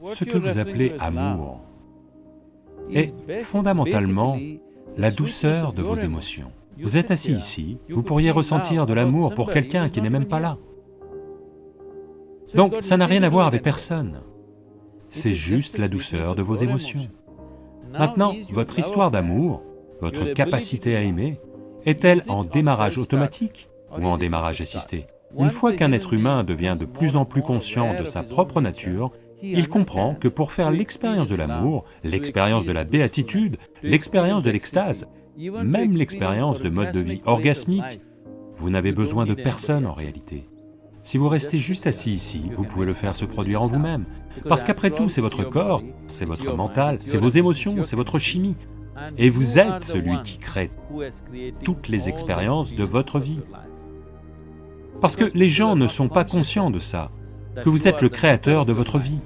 Ce que vous appelez amour est fondamentalement la douceur de vos émotions. Vous êtes assis ici, vous pourriez ressentir de l'amour pour quelqu'un qui n'est même pas là. Donc ça n'a rien à voir avec personne, c'est juste la douceur de vos émotions. Maintenant, votre histoire d'amour, votre capacité à aimer, est-elle en démarrage automatique ou en démarrage assisté? Une fois qu'un être humain devient de plus en plus conscient de sa propre nature, il comprend que pour faire l'expérience de l'amour, l'expérience de la béatitude, l'expérience de l'extase, même l'expérience de mode de vie orgasmique, vous n'avez besoin de personne en réalité. Si vous restez juste assis ici, vous pouvez le faire se produire en vous-même, parce qu'après tout, c'est votre corps, c'est votre mental, c'est vos émotions, c'est votre chimie, et vous êtes celui qui crée toutes les expériences de votre vie. Parce que les gens ne sont pas conscients de ça, que vous êtes le créateur de votre vie.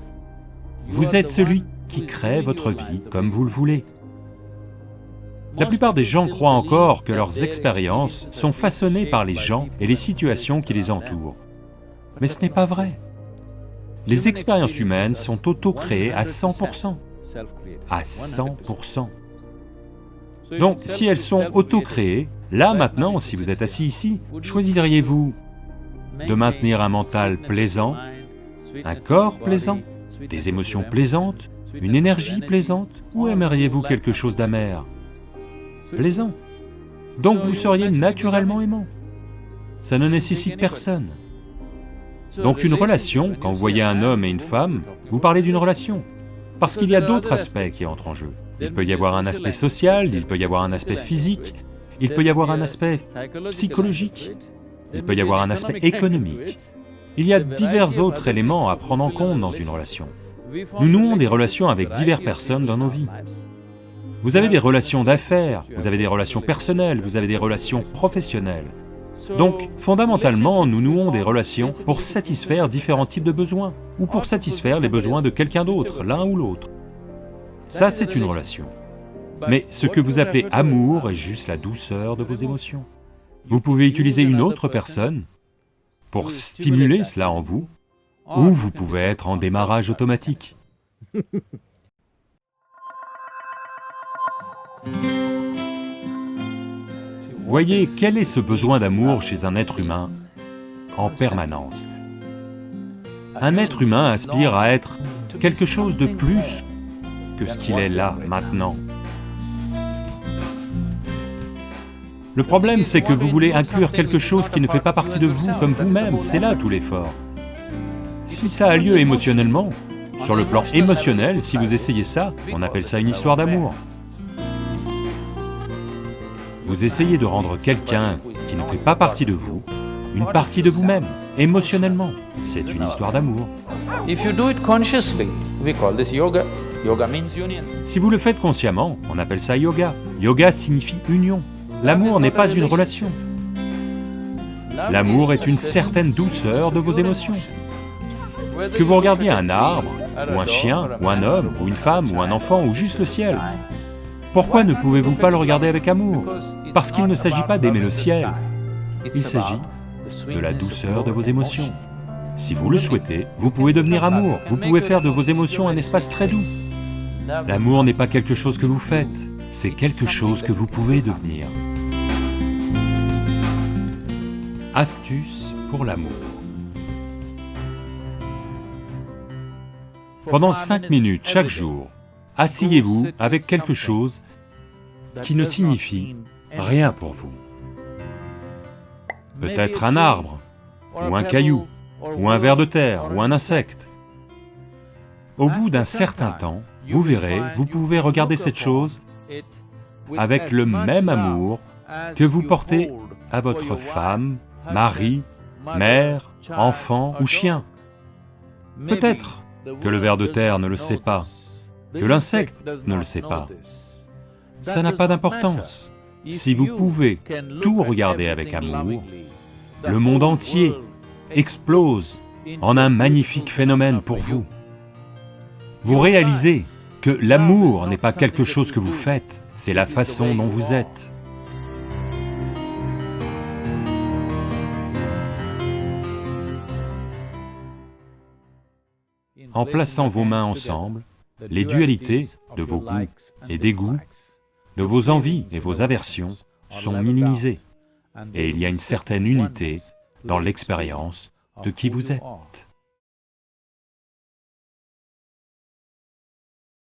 Vous êtes celui qui crée votre vie comme vous le voulez. La plupart des gens croient encore que leurs expériences sont façonnées par les gens et les situations qui les entourent. Mais ce n'est pas vrai. Les expériences humaines sont auto-créées à 100%. À 100%. Donc, si elles sont auto-créées, là maintenant, si vous êtes assis ici, choisiriez-vous de maintenir un mental plaisant, un corps plaisant, des émotions plaisantes, une énergie plaisante, ou aimeriez-vous quelque chose d'amer, plaisant? Donc vous seriez naturellement aimant. Ça ne nécessite personne. Donc une relation, quand vous voyez un homme et une femme, vous parlez d'une relation, parce qu'il y a d'autres aspects qui entrent en jeu. Il peut y avoir un aspect social, il peut y avoir un aspect physique, il peut y avoir un aspect psychologique, il peut y avoir un aspect économique. Il y a divers autres éléments à prendre en compte dans une relation. Nous nouons des relations avec diverses personnes dans nos vies. Vous avez des relations d'affaires, vous avez des relations personnelles, vous avez des relations professionnelles. Donc, fondamentalement, nous nouons des relations pour satisfaire différents types de besoins, ou pour satisfaire les besoins de quelqu'un d'autre, l'un ou l'autre. Ça, c'est une relation. Mais ce que vous appelez amour est juste la douceur de vos émotions. Vous pouvez utiliser une autre personne pour stimuler cela en vous, ou vous pouvez être en démarrage automatique. Voyez quel est ce besoin d'amour chez un être humain en permanence. Un être humain aspire à être quelque chose de plus que ce qu'il est là, maintenant. Le problème, c'est que vous voulez inclure quelque chose qui ne fait pas partie de vous comme vous-même, c'est là tout l'effort. Si ça a lieu émotionnellement, sur le plan émotionnel, si vous essayez ça, on appelle ça une histoire d'amour. Vous essayez de rendre quelqu'un qui ne fait pas partie de vous, une partie de vous-même, émotionnellement. C'est une histoire d'amour. Si vous le faites consciemment, on appelle ça yoga. Yoga signifie union. L'amour n'est pas une relation. L'amour est une certaine douceur de vos émotions. Que vous regardiez un arbre, ou un chien, ou un homme, ou une femme, ou un enfant, ou juste le ciel, pourquoi ne pouvez-vous pas le regarder avec amour? Parce qu'il ne s'agit pas d'aimer le ciel, il s'agit de la douceur de vos émotions. Si vous le souhaitez, vous pouvez devenir amour, vous pouvez faire de vos émotions un espace très doux. L'amour n'est pas quelque chose que vous faites, c'est quelque chose que vous pouvez devenir. Astuce pour l'amour. Pendant 5 minutes chaque jour, asseyez-vous avec quelque chose qui ne signifie rien pour vous. Peut-être un arbre, ou un caillou, ou un ver de terre, ou un insecte. Au bout d'un certain temps, vous verrez, vous pouvez regarder cette chose avec le même amour que vous portez à votre femme, mari, mère, enfant ou chien. Peut-être que le ver de terre ne le sait pas, que l'insecte ne le sait pas. Ça n'a pas d'importance. Si vous pouvez tout regarder avec amour, le monde entier explose en un magnifique phénomène pour vous. Vous réalisez que l'amour n'est pas quelque chose que vous faites, c'est la façon dont vous êtes. en plaçant vos mains ensemble, les dualités de vos goûts et dégoûts, de vos envies et vos aversions sont minimisées, et il y a une certaine unité dans l'expérience de qui vous êtes.